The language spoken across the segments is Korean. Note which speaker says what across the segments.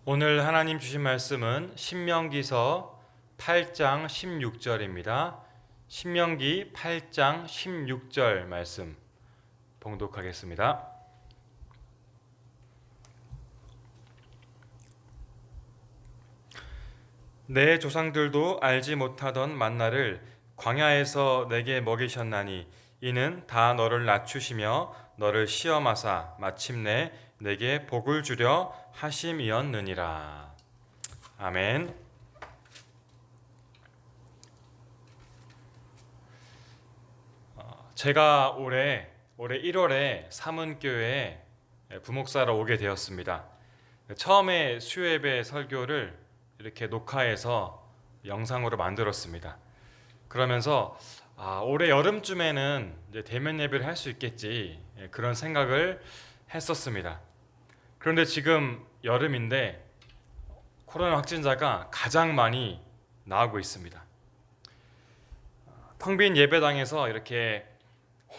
Speaker 1: 오늘 하나님 주신 말씀은 신명기서 8장 16절입니다. 신명기 8장 16절 말씀 봉독하겠습니다. 내 조상들도 알지 못하던 만나를 광야에서 내게 먹이셨나니 이는 다 너를 낮추시며 너를 시험하사 마침내 내게 복을 주려 하심이었느니라. 아멘. 제가 올해 1월에 삼은교회에 부목사로 오게 되었습니다. 처음에 수요예배 설교를 이렇게 녹화해서 영상으로 만들었습니다. 그러면서 올해 여름쯤에는 이제 대면 예배를 할 수 있겠지, 그런 생각을 했었습니다. 그런데 지금 여름인데 코로나 확진자가 가장 많이 나오고 있습니다. 텅 빈 예배당에서 이렇게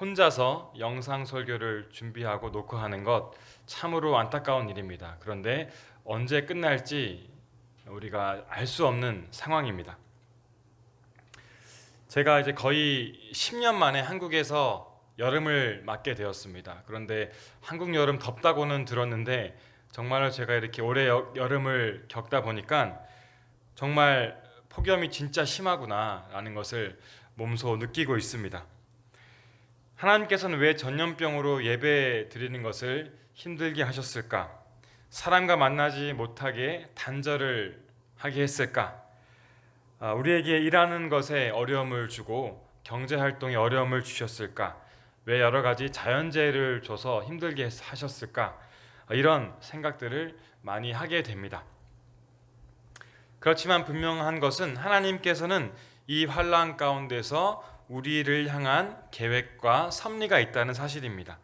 Speaker 1: 혼자서 영상 설교를 준비하고 녹화하는 것 참으로 안타까운 일입니다. 그런데 언제 끝날지 우리가 알 수 없는 상황입니다. 제가 이제 거의 10년 만에 한국에서 여름을 맞게 되었습니다. 그런데 한국 여름 덥다고는 들었는데 정말로 제가 이렇게 올해 여름을 겪다 보니까 정말 폭염이 진짜 심하구나라는 것을 몸소 느끼고 있습니다. 하나님께서는 왜 전염병으로 예배 드리는 것을 힘들게 하셨을까? 사람과 만나지 못하게 단절을 하게 했을까? 우리에게 일하는 것에 어려움을 주고 경제 활동에 어려움을 주셨을까? 왜 여러 가지 자연재해를 줘서 힘들게 하셨을까? 이런 생각들을 많이 하게 됩니다. 그렇지만 분명한 것은 하나님께서는 이 환난 가운데서 우리를 향한 계획과 섭리가 있다는 사실입니다.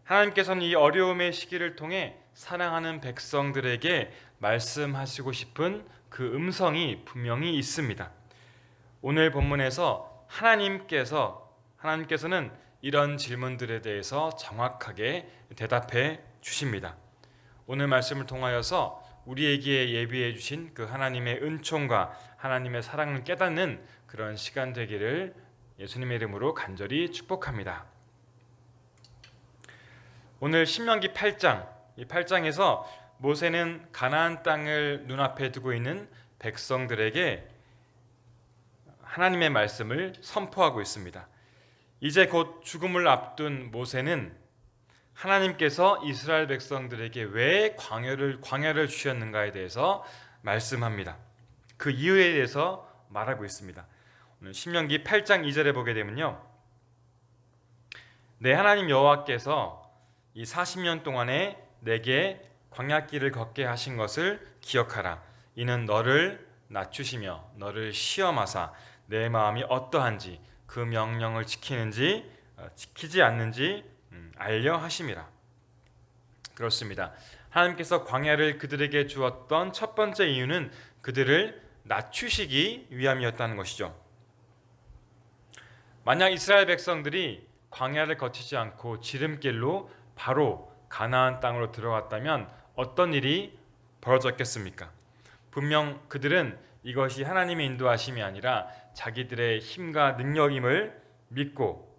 Speaker 1: 하나님께서는 이 어려움의 시기를 통해 사랑하는 백성들에게 말씀하시고 싶은 그 음성이 분명히 있습니다. 오늘 본문에서 하나님께서는 이런 질문들에 대해서 정확하게 대답해 주십니다. 오늘 말씀을 통하여서 우리에게 예비해 주신 그 하나님의 은총과 하나님의 사랑을 깨닫는 그런 시간 되기를 예수님의 이름으로 간절히 축복합니다. 오늘 신명기 8장, 이 8장에서 모세는 가나안 땅을 눈앞에 두고 있는 백성들에게 하나님의 말씀을 선포하고 있습니다. 이제 곧 죽음을 앞둔 모세는 하나님께서 이스라엘 백성들에게 왜 광야를 주셨는가에 대해서 말씀합니다. 그 이유에 대해서 말하고 있습니다. 오늘 신명기 8장 2절에 보게 되면요, 내 하나님 여호와께서 이 40년 동안에 내게 광야길을 걷게 하신 것을 기억하라. 이는 너를 낮추시며 너를 시험하사 내 마음이 어떠한지 그 명령을 지키는지 지키지 않는지 알려 하심이라. 그렇습니다. 하나님께서 광야를 그들에게 주었던 첫 번째 이유는 그들을 낮추시기 위함이었다는 것이죠. 만약 이스라엘 백성들이 광야를 거치지 않고 지름길로 바로 가나안 땅으로 들어갔다면 어떤 일이 벌어졌겠습니까? 분명 그들은 이것이 하나님의 인도하심이 아니라 자기들의 힘과 능력임을 믿고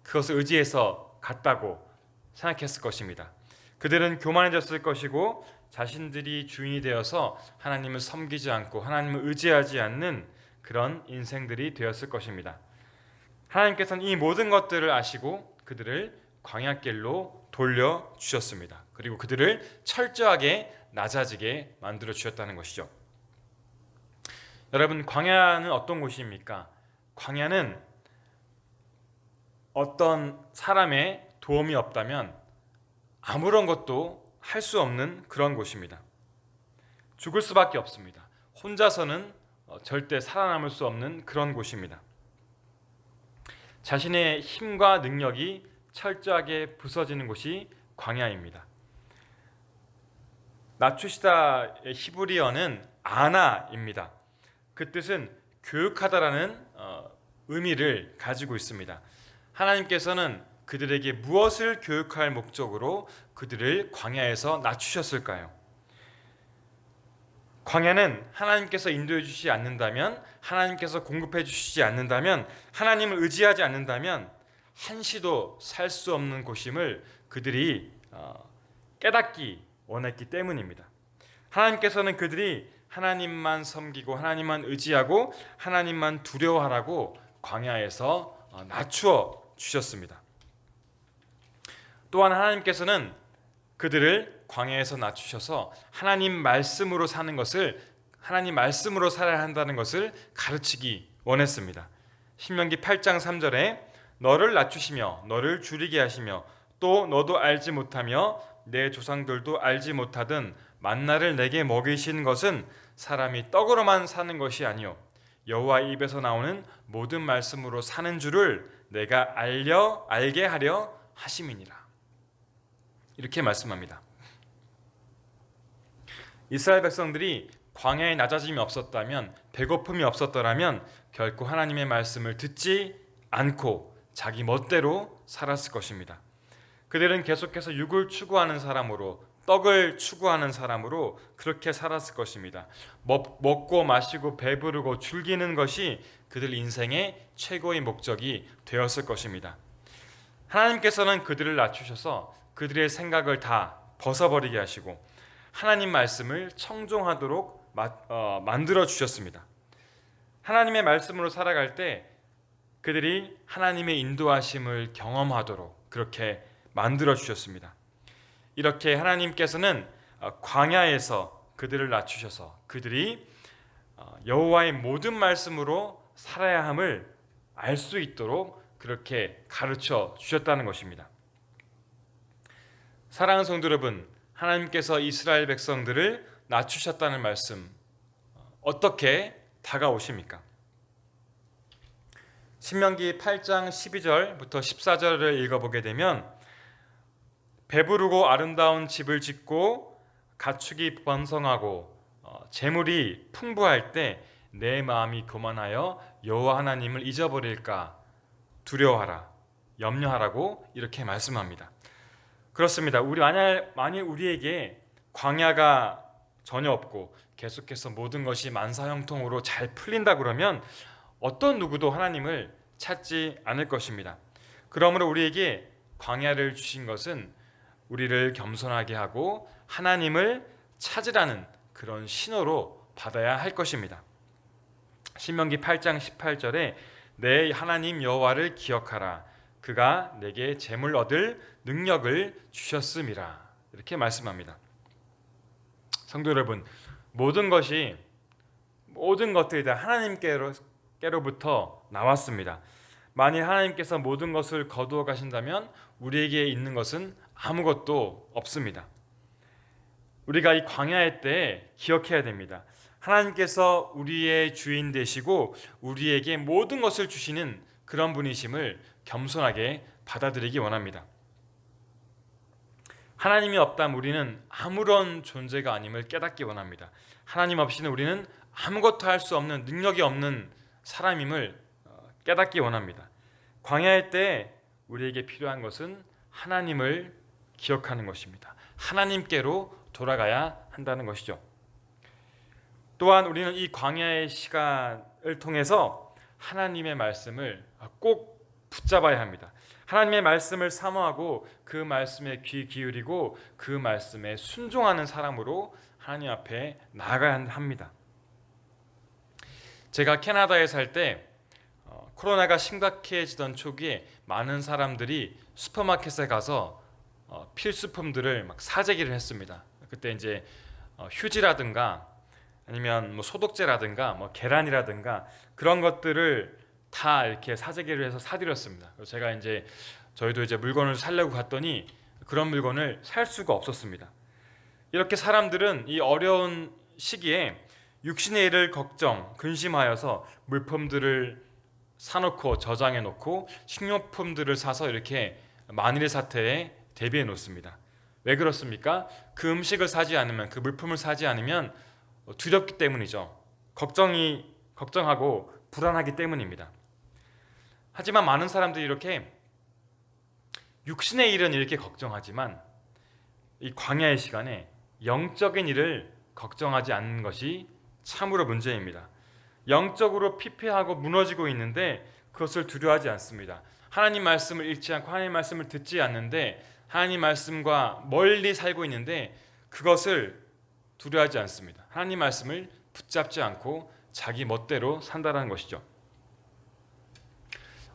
Speaker 1: 그것을 의지해서 갔다고 생각했을 것입니다. 그들은 교만해졌을 것이고 자신들이 주인이 되어서 하나님을 섬기지 않고 하나님을 의지하지 않는 그런 인생들이 되었을 것입니다. 하나님께서는 이 모든 것들을 아시고 그들을 광야길로 돌려주셨습니다. 그리고 그들을 철저하게 낮아지게 만들어 주셨다는 것이죠. 여러분, 광야는 어떤 곳입니까? 광야는 어떤 사람의 도움이 없다면 아무런 것도 할 수 없는 그런 곳입니다. 죽을 수밖에 없습니다. 혼자서는 절대 살아남을 수 없는 그런 곳입니다. 자신의 힘과 능력이 철저하게 부서지는 곳이 광야입니다. 낮추시다의 히브리어는 아나입니다. 그 뜻은 교육하다라는 의미를 가지고 있습니다. 하나님께서는 그들에게 무엇을 교육할 목적으로 그들을 광야에서 낮추셨을까요? 광야는 하나님께서 인도해 주시지 않는다면, 하나님께서 공급해 주시지 않는다면, 하나님을 의지하지 않는다면 한시도 살 수 없는 곳임을 그들이 깨닫기 원했기 때문입니다. 하나님께서는 그들이 하나님만 섬기고 하나님만 의지하고 하나님만 두려워하라고 광야에서 낮추어 주셨습니다. 또한 하나님께서는 그들을 광야에서 낮추셔서 하나님 말씀으로 사는 것을, 하나님 말씀으로 살아야 한다는 것을 가르치기 원했습니다. 신명기 8장 3절에 너를 낮추시며 너를 줄이게 하시며 또 너도 알지 못하며 내 조상들도 알지 못하던 만나를 내게 먹이신 것은 사람이 떡으로만 사는 것이 아니요 여호와 입에서 나오는 모든 말씀으로 사는 줄을 내가 알게 하려 하심이니라. 이렇게 말씀합니다. 이스라엘 백성들이 광야에 낮아짐이 없었다면, 배고픔이 없었더라면 결코 하나님의 말씀을 듣지 않고 자기 멋대로 살았을 것입니다. 그들은 계속해서 육을 추구하는 사람으로, 떡을 추구하는 사람으로 그렇게 살았을 것입니다. 먹고 마시고 배부르고 즐기는 것이 그들 인생의 최고의 목적이 되었을 것입니다. 하나님께서는 그들을 낮추셔서 그들의 생각을 다 벗어버리게 하시고 하나님 말씀을 청종하도록 만들어 주셨습니다. 하나님의 말씀으로 살아갈 때 그들이 하나님의 인도하심을 경험하도록 그렇게 만들어 주셨습니다. 이렇게 하나님께서는 광야에서 그들을 낮추셔서 그들이 여호와의 모든 말씀으로 살아야 함을 알 수 있도록 그렇게 가르쳐 주셨다는 것입니다. 사랑하는 성도 여러분, 하나님께서 이스라엘 백성들을 낮추셨다는 말씀 어떻게 다가오십니까? 신명기 8장 12절부터 14절을 읽어보게 되면 배부르고 아름다운 집을 짓고 가축이 번성하고 재물이 풍부할 때 내 마음이 교만하여 여호와 하나님을 잊어버릴까 두려워하라, 염려하라고 이렇게 말씀합니다. 그렇습니다. 만일 우리에게 광야가 전혀 없고 계속해서 모든 것이 만사형통으로 잘 풀린다 그러면 어떤 누구도 하나님을 찾지 않을 것입니다. 그러므로 우리에게 광야를 주신 것은 우리를 겸손하게 하고 하나님을 찾으라는 그런 신호로 받아야 할 것입니다. 신명기 8장 18절에 내 하나님 여호와를 기억하라. 그가 내게 재물 얻을 능력을 주셨음이라. 이렇게 말씀합니다. 성도 여러분, 모든 것들이 다 하나님께로부터 나왔습니다. 만일 하나님께서 모든 것을 거두어 가신다면 우리에게 있는 것은 아무것도 없습니다. 우리가 이 광야의 때에 기억해야 됩니다. 하나님께서 우리의 주인 되시고 우리에게 모든 것을 주시는 그런 분이심을 겸손하게 받아들이기 원합니다. 하나님이 없다면 우리는 아무런 존재가 아님을 깨닫기 원합니다. 하나님 없이는 우리는 아무것도 할 수 없는, 능력이 없는 사람임을 깨닫기 원합니다. 광야의 때에 우리에게 필요한 것은 하나님을 기억하는 것입니다. 하나님께로 돌아가야 한다는 것이죠. 또한 우리는 이 광야의 시간을 통해서 하나님의 말씀을 꼭 붙잡아야 합니다. 하나님의 말씀을 사모하고 그 말씀에 귀 기울이고 그 말씀에 순종하는 사람으로 하나님 앞에 나아가야 합니다. 제가 캐나다에 살 때 코로나가 심각해지던 초기에 많은 사람들이 슈퍼마켓에 가서 필수품들을 막 사재기를 했습니다. 그때 이제 휴지라든가 아니면 뭐 소독제라든가 뭐 계란이라든가 그런 것들을 다 이렇게 사재기를 해서 사드렸습니다. 그래서 제가 저희도 물건을 사려고 갔더니 그런 물건을 살 수가 없었습니다. 이렇게 사람들은 이 어려운 시기에 육신의 일을 걱정, 근심하여서 물품들을 사놓고 저장해 놓고 식료품들을 사서 이렇게 만일의 사태에 대비해 놓습니다. 왜 그렇습니까? 그 음식을 사지 않으면, 그 물품을 사지 않으면 두렵기 때문이죠. 걱정하고 불안하기 때문입니다. 하지만 많은 사람들이 이렇게 육신의 일은 이렇게 걱정하지만 이 광야의 시간에 영적인 일을 걱정하지 않는 것이 참으로 문제입니다. 영적으로 피폐하고 무너지고 있는데 그것을 두려워하지 않습니다. 하나님 말씀을 읽지 않고 하나님 말씀을 듣지 않는데 하나님 말씀과 멀리 살고 있는데 그것을 두려워하지 않습니다. 하나님 말씀을 붙잡지 않고 자기 멋대로 산다는 것이죠.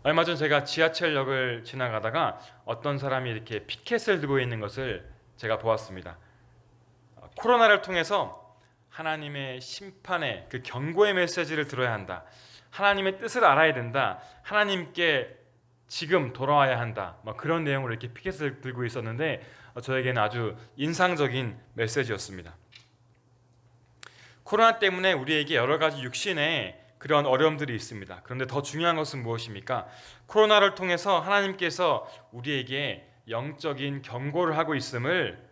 Speaker 1: 얼마 전 제가 지하철역을 지나가다가 어떤 사람이 이렇게 피켓을 들고 있는 것을 제가 보았습니다. 코로나를 통해서 하나님의 심판의 그 경고의 메시지를 들어야 한다. 하나님의 뜻을 알아야 된다. 하나님께 지금 돌아와야 한다. 그런 내용으로 이렇게 피켓을 들고 있었는데 저에게는 아주 인상적인 메시지였습니다. 코로나 때문에 우리에게 여러 가지 육신의 그런 어려움들이 있습니다. 그런데 더 중요한 것은 무엇입니까? 코로나를 통해서 하나님께서 우리에게 영적인 경고를 하고 있음을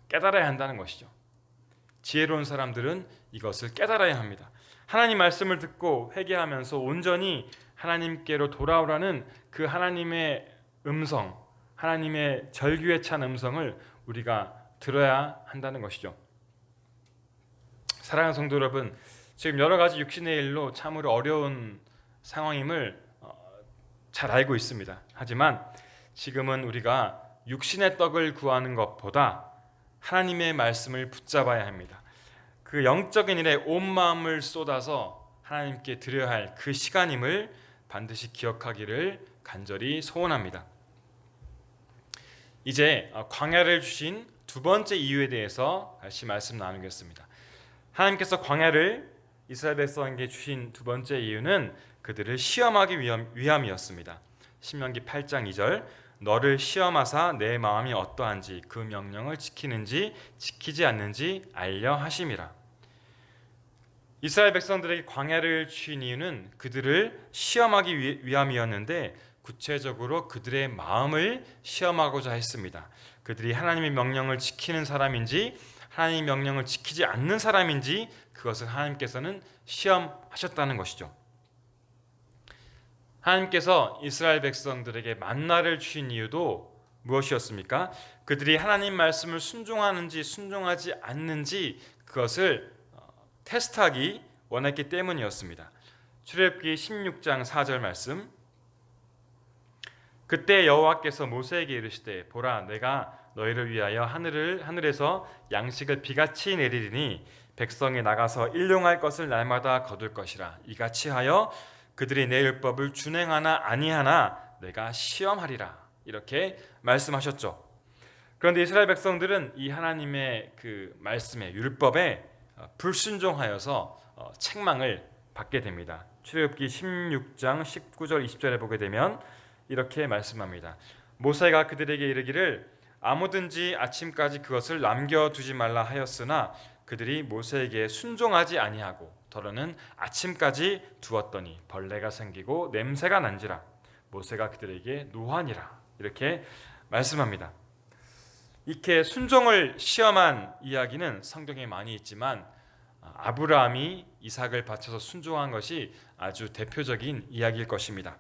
Speaker 1: 깨달아야 한다는 것이죠. 지혜로운 사람들은 이것을 깨달아야 합니다. 하나님 말씀을 듣고 회개하면서 온전히 하나님께로 돌아오라는 그 하나님의 음성, 하나님의 절규에 찬 음성을 우리가 들어야 한다는 것이죠. 사랑하는 성도 여러분, 지금 여러 가지 육신의 일로 참으로 어려운 상황임을 잘 알고 있습니다. 하지만 지금은 우리가 육신의 떡을 구하는 것보다 하나님의 말씀을 붙잡아야 합니다. 그 영적인 일에 온 마음을 쏟아서 하나님께 드려야 할 그 시간임을 반드시 기억하기를 간절히 소원합니다. 이제 광야를 주신 두 번째 이유에 대해서 다시 말씀 나누겠습니다. 하나님께서 광야를 이스라엘 백성에게 주신 두 번째 이유는 그들을 시험하기 위함이었습니다. 신명기 8장 2절, 너를 시험하사 내 마음이 어떠한지 그 명령을 지키는지 지키지 않는지 알려 하심이라. 이스라엘 백성들에게 광야를 주신 이유는 그들을 시험하기 위함이었는데 구체적으로 그들의 마음을 시험하고자 했습니다. 그들이 하나님의 명령을 지키는 사람인지 하나님의 명령을 지키지 않는 사람인지 그것을 하나님께서는 시험하셨다는 것이죠. 하나님께서 이스라엘 백성들에게 만나를 주신 이유도 무엇이었습니까? 그들이 하나님 말씀을 순종하는지 순종하지 않는지 그것을 테스트하기 원했기 때문이었습니다. 출애굽기 16장 4절 말씀, 그때 여호와께서 모세에게 이르시되 보라 내가 너희를 위하여 하늘에서 양식을 비같이 내리리니 백성이 나가서 일용할 것을 날마다 거둘 것이라. 이같이 하여 그들이 내 율법을 준행하나 아니하나 내가 시험하리라. 이렇게 말씀하셨죠. 그런데 이스라엘 백성들은 이 하나님의 그 말씀에 율법에 불순종하여서 책망을 받게 됩니다. 출애굽기 16장 19절 20절에 보게 되면 이렇게 말씀합니다. 모세가 그들에게 이르기를 아무든지 아침까지 그것을 남겨두지 말라 하였으나 그들이 모세에게 순종하지 아니하고 더러는 아침까지 두었더니 벌레가 생기고 냄새가 난지라. 모세가 그들에게 노하니라. 이렇게 말씀합니다. 이렇게 순종을 시험한 이야기는 성경에 많이 있지만 아브라함이 이삭을 바쳐서 순종한 것이 아주 대표적인 이야기일 것입니다.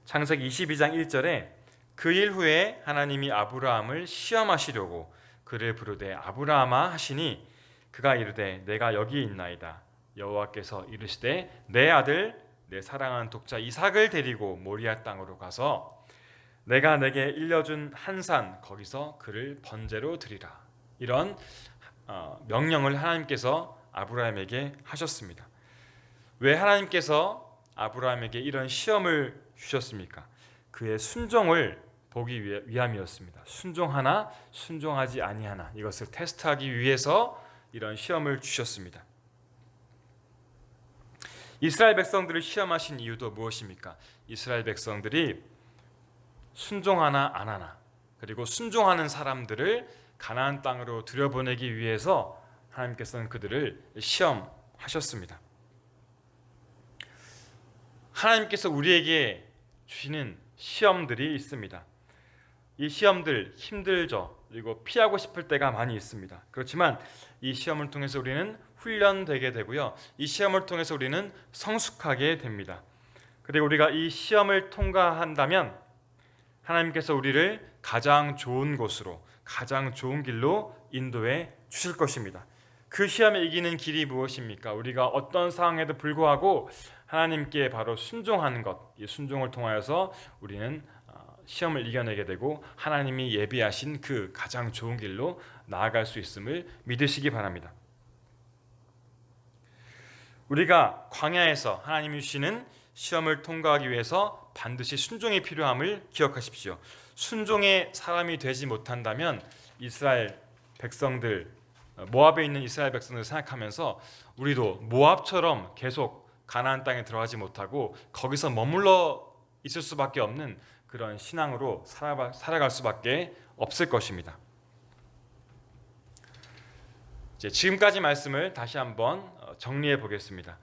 Speaker 1: 창세기 22장 1절에 그 일 후에 하나님이 아브라함을 시험하시려고 그를 부르되 아브라함아 하시니 그가 이르되 내가 여기 있나이다. 여호와께서 이르시되 내 아들 내 사랑하는 독자 이삭을 데리고 모리아 땅으로 가서 내가 내게 일러준 한 산 거기서 그를 번제로 드리라. 이런 명령을 하나님께서 아브라함에게 하셨습니다. 왜 하나님께서 아브라함에게 이런 시험을 주셨습니까? 그의 순종을 보기 위함이었습니다. 순종하나 순종하지 아니하나 이것을 테스트하기 위해서 이런 시험을 주셨습니다. 이스라엘 백성들을 시험하신 이유도 무엇입니까? 이스라엘 백성들이 순종하나 안 하나 그리고 순종하는 사람들을 가나안 땅으로 들여보내기 위해서 하나님께서는 그들을 시험하셨습니다. 하나님께서 우리에게 주시는 시험들이 있습니다. 이 시험들 힘들죠. 그리고 피하고 싶을 때가 많이 있습니다. 그렇지만 이 시험을 통해서 우리는 훈련되게 되고요. 이 시험을 통해서 우리는 성숙하게 됩니다. 그리고 우리가 이 시험을 통과한다면 하나님께서 우리를 가장 좋은 곳으로 가장 좋은 길로 인도해 주실 것입니다. 그 시험에 이기는 길이 무엇입니까? 우리가 어떤 상황에도 불구하고 하나님께 바로 순종하는 것, 이 순종을 통하여서 우리는 시험을 이겨내게 되고 하나님이 예비하신 그 가장 좋은 길로 나아갈 수 있음을 믿으시기 바랍니다. 우리가 광야에서 하나님이 주시는 시험을 통과하기 위해서 반드시 순종이 필요함을 기억하십시오. 순종의 사람이 되지 못한다면 이스라엘 백성들, 모압에 있는 이스라엘 백성들을 생각하면서 우리도 모압처럼 계속 가나안 땅에 들어가지 못하고 거기서 머물러 있을 수밖에 없는 그런 신앙으로 살아갈 수밖에 없을 것입니다. 지금까지 말씀을 다시 한번 정리해 보겠습니다.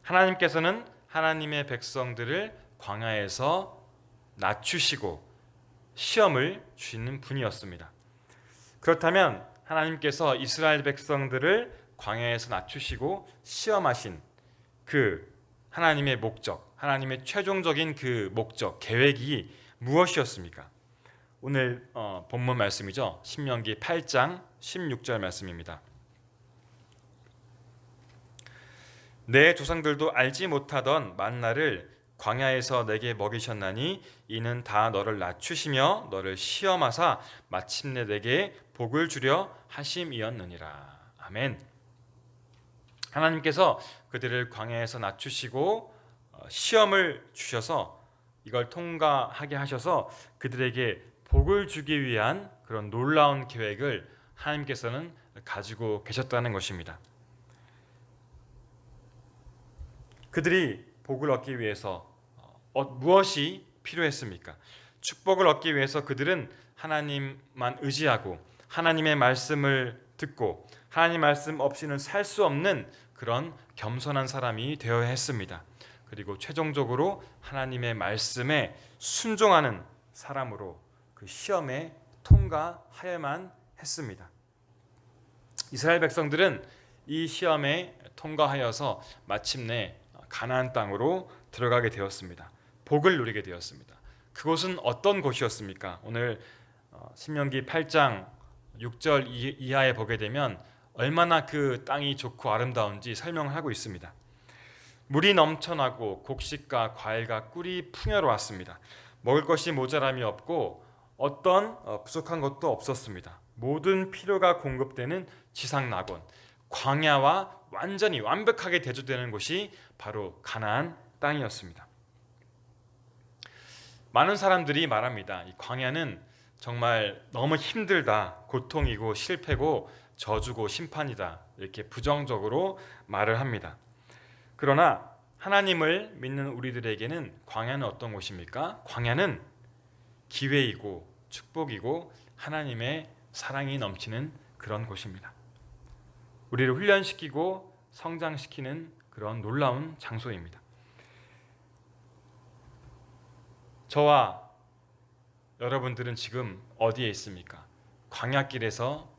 Speaker 1: 하나님께서는 하나님의 백성들을 광야에서 낮추시고 시험을 주시는 분이었습니다. 그렇다면 하나님께서 이스라엘 백성들을 광야에서 낮추시고 시험하신 그 하나님의 목적, 하나님의 최종적인 그 목적, 계획이 무엇이었습니까? 오늘 본문 말씀이죠. 신명기 8장 16절 말씀입니다. 내 조상들도 알지 못하던 만나를 광야에서 내게 먹이셨나니 이는 다 너를 낮추시며 너를 시험하사 마침내 내게 복을 주려 하심이었느니라. 아멘. 하나님께서 그들을 광야에서 낮추시고 시험을 주셔서 이걸 통과하게 하셔서 그들에게 복을 주기 위한 그런 놀라운 계획을 하나님께서는 가지고 계셨다는 것입니다. 그들이 복을 얻기 위해서 무엇이 필요했습니까? 축복을 얻기 위해서 그들은 하나님만 의지하고 하나님의 말씀을 듣고 하나님 말씀 없이는 살 수 없는 그런 겸손한 사람이 되어야 했습니다. 그리고 최종적으로 하나님의 말씀에 순종하는 사람으로 그 시험에 통과하여야만 했습니다. 이스라엘 백성들은 이 시험에 통과하여서 마침내 가나안 땅으로 들어가게 되었습니다. 복을 누리게 되었습니다. 그곳은 어떤 곳이었습니까? 오늘 신명기 8장 6절 이하에 보게 되면 얼마나 그 땅이 좋고 아름다운지 설명을 하고 있습니다. 물이 넘쳐나고 곡식과 과일과 꿀이 풍요로웠습니다. 먹을 것이 모자람이 없고 어떤 부족한 것도 없었습니다. 모든 필요가 공급되는 지상낙원, 광야와 완전히 완벽하게 대조되는 곳이 바로 가나안 땅이었습니다. 많은 사람들이 말합니다. 이 광야는 정말 너무 힘들다, 고통이고 실패고 저주고 심판이다, 이렇게 부정적으로 말을 합니다. 그러나 하나님을 믿는 우리들에게는 광야는 어떤 곳입니까? 광야는 기회이고 축복이고 하나님의 사랑이 넘치는 그런 곳입니다. 우리를 훈련시키고 성장시키는 그런 놀라운 장소입니다. 저와 여러분들은 지금 어디에 있습니까? 광야길에서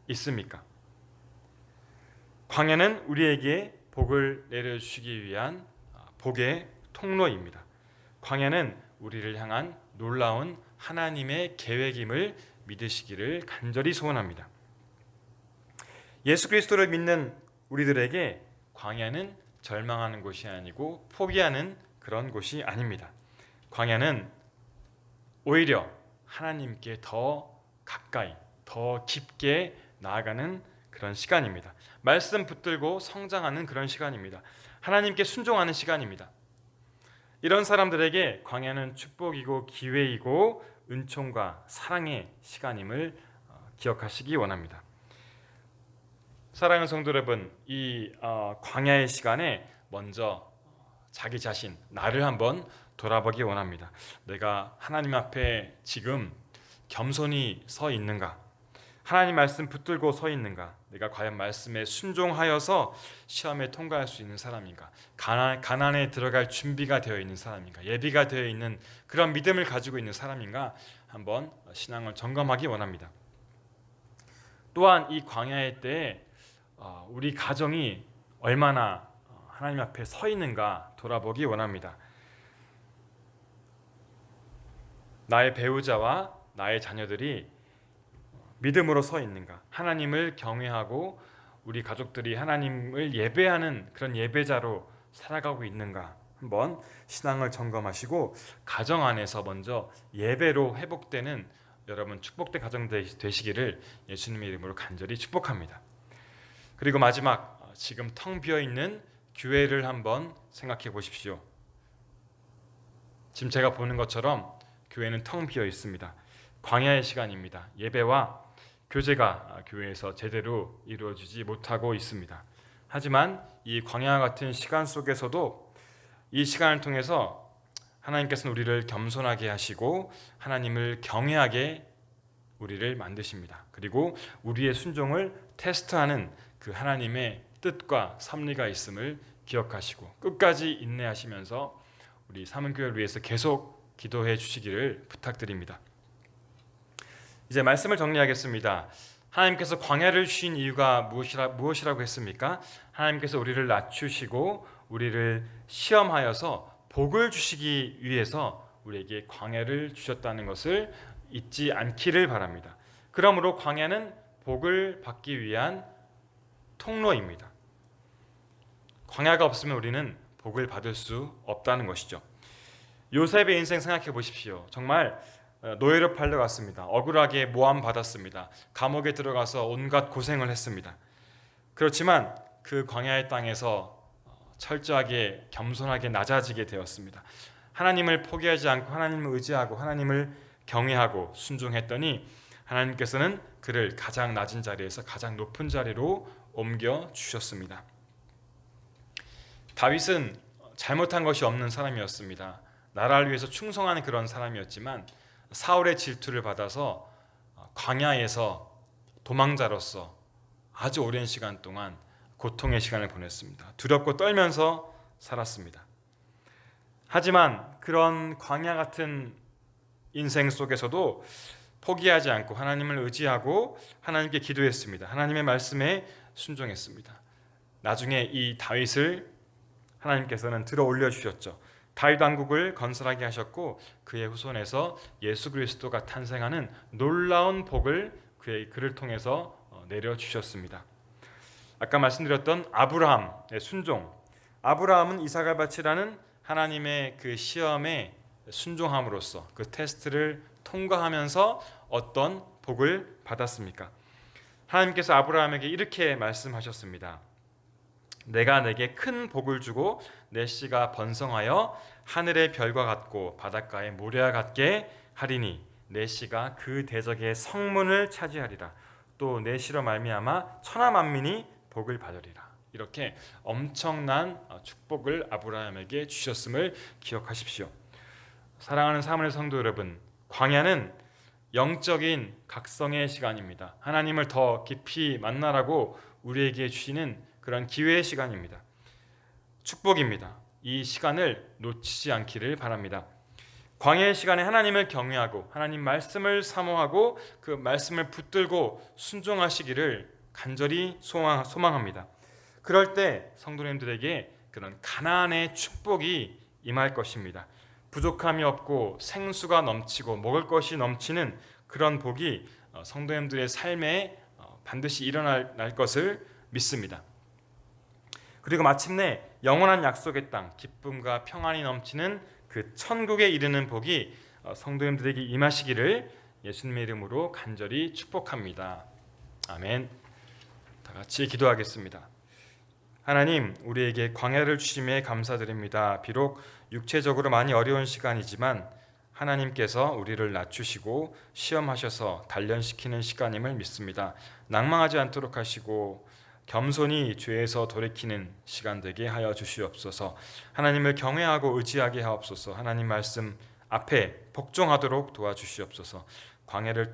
Speaker 1: 있습니까? 광야는 우리에게 복을 내려주시기 위한 복의 통로입니다. 광야는 우리를 향한 놀라운 하나님의 계획임을 믿으시기를 간절히 소원합니다. 예수 그리스도를 믿는 우리들에게 광야는 절망하는 곳이 아니고 포기하는 그런 곳이 아닙니다. 광야는 오히려 하나님께 더 가까이, 더 깊게 나아가는 그런 시간입니다. 말씀 붙들고 성장하는 그런 시간입니다. 하나님께 순종하는 시간입니다. 이런 사람들에게 광야는 축복이고 기회이고 은총과 사랑의 시간임을 기억하시기 원합니다. 사랑하는 성도 여러분, 이 광야의 시간에 먼저 자기 자신, 나를 한번 돌아보기 원합니다. 내가 하나님 앞에 지금 겸손히 서 있는가? 하나님 말씀 붙들고 서 있는가? 내가 과연 말씀에 순종하여서 시험에 통과할 수 있는 사람인가? 가난에 들어갈 준비가 되어 있는 사람인가? 예비가 되어 있는 그런 믿음을 가지고 있는 사람인가? 한번 신앙을 점검하기 원합니다. 또한 이 광야의 때에 우리 가정이 얼마나 하나님 앞에 서 있는가 돌아보기 원합니다. 나의 배우자와 나의 자녀들이 믿음으로 서 있는가? 하나님을 경외하고 우리 가족들이 하나님을 예배하는 그런 예배자로 살아가고 있는가? 한번 신앙을 점검하시고 가정 안에서 먼저 예배로 회복되는 여러분 축복된 가정 되시기를 예수님의 이름으로 간절히 축복합니다. 그리고 마지막, 지금 텅 비어 있는 교회를 한번 생각해 보십시오. 지금 제가 보는 것처럼 교회는 텅 비어 있습니다. 광야의 시간입니다. 예배와 교제가 교회에서 제대로 이루어지지 못하고 있습니다. 하지만 이 광야와 같은 시간 속에서도 이 시간을 통해서 하나님께서는 우리를 겸손하게 하시고 하나님을 경외하게 우리를 만드십니다. 그리고 우리의 순종을 테스트하는 그 하나님의 뜻과 섭리가 있음을 기억하시고 끝까지 인내하시면서 우리 사문교회를 위해서 계속 기도해 주시기를 부탁드립니다. 이제 말씀을 정리하겠습니다. 하나님께서 광야를 주신 이유가 무엇이라고 했습니까? 하나님께서 우리를 낮추시고 우리를 시험하여서 복을 주시기 위해서 우리에게 광야를 주셨다는 것을 잊지 않기를 바랍니다. 그러므로 광야는 복을 받기 위한 통로입니다. 광야가 없으면 우리는 복을 받을 수 없다는 것이죠. 요셉의 인생 생각해 보십시오. 정말 노예로 팔려갔습니다. 억울하게 모함 받았습니다. 감옥에 들어가서 온갖 고생을 했습니다. 그렇지만 그 광야의 땅에서 철저하게 겸손하게 낮아지게 되었습니다. 하나님을 포기하지 않고 하나님을 의지하고 하나님을 경외하고 순종했더니 하나님께서는 그를 가장 낮은 자리에서 가장 높은 자리로 옮겨 주셨습니다. 다윗은 잘못한 것이 없는 사람이었습니다. 나라를 위해서 충성하는 그런 사람이었지만 사울의 질투를 받아서 광야에서 도망자로서 아주 오랜 시간 동안 고통의 시간을 보냈습니다. 두렵고 떨면서 살았습니다. 하지만 그런 광야 같은 인생 속에서도 포기하지 않고 하나님을 의지하고 하나님께 기도했습니다. 하나님의 말씀에 순종했습니다. 나중에 이 다윗을 하나님께서는 들어 올려주셨죠. 다윗 왕국을 건설하게 하셨고 그의 후손에서 예수 그리스도가 탄생하는 놀라운 복을 그를 통해서 내려주셨습니다. 아까 말씀드렸던 아브라함의 순종, 아브라함은 이삭을 바치라는 하나님의 그 시험에 순종함으로써 그 테스트를 통과하면서 어떤 복을 받았습니까? 하나님께서 아브라함에게 이렇게 말씀하셨습니다. 내가 내게 큰 복을 주고 내 씨가 번성하여 하늘의 별과 같고 바닷가의 모래와 같게 하리니 내 씨가 그 대적의 성문을 차지하리라. 또 내 씨로 말미암아 천하 만민이 복을 받으리라. 이렇게 엄청난 축복을 아브라함에게 주셨음을 기억하십시오. 사랑하는 사모님 성도 여러분, 광야는 영적인 각성의 시간입니다. 하나님을 더 깊이 만나라고 우리에게 주시는 그런 기회의 시간입니다. 축복입니다. 이 시간을 놓치지 않기를 바랍니다. 광야의 시간에 하나님을 경외하고 하나님 말씀을 사모하고 그 말씀을 붙들고 순종하시기를 간절히 소망합니다. 그럴 때 성도님들에게 그런 가나안의 축복이 임할 것입니다. 부족함이 없고 생수가 넘치고 먹을 것이 넘치는 그런 복이 성도님들의 삶에 반드시 일어날 것을 믿습니다. 그리고 마침내 영원한 약속의 땅, 기쁨과 평안이 넘치는 그 천국에 이르는 복이 성도님들에게 임하시기를 예수님의 이름으로 간절히 축복합니다. 아멘. 다 같이 기도하겠습니다. 하나님, 우리에게 광야를 주심에 감사드립니다. 비록 육체적으로 많이 어려운 시간이지만 하나님께서 우리를 낮추시고 시험하셔서 단련시키는 시간임을 믿습니다. 낭망하지 않도록 하시고 겸손히 죄에서 돌이키는 시간 되게 하여 주시옵소서. 하나님을 경외하고 의지하게 하옵소서. 하나님 말씀 앞에 복종하도록 도와주시옵소서. 광야를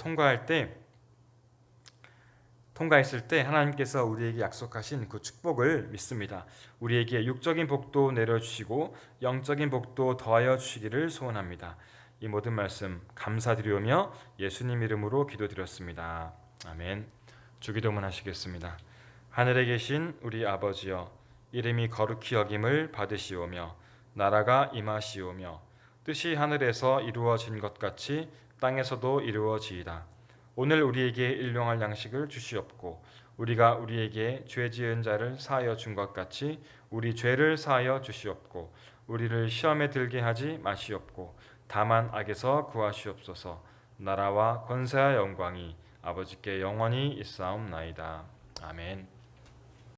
Speaker 1: 통과했을 때 하나님께서 우리에게 약속하신 그 축복을 믿습니다. 우리에게 육적인 복도 내려주시고 영적인 복도 더하여 주시기를 소원합니다. 이 모든 말씀 감사드리오며 예수님 이름으로 기도드렸습니다. 아멘. 주기도문 하시겠습니다. 하늘에 계신 우리 아버지여, 이름이 거룩히 여김을 받으시오며 나라가 임하시오며 뜻이 하늘에서 이루어진 것 같이 땅에서도 이루어지이다. 오늘 우리에게 일용할 양식을 주시옵고 우리가 우리에게 죄 지은 자를 사하여 준 것 같이 우리 죄를 사하여 주시옵고 우리를 시험에 들게 하지 마시옵고 다만 악에서 구하시옵소서. 나라와 권세와 영광이 아버지께 영원히 있사옵나이다. 아멘.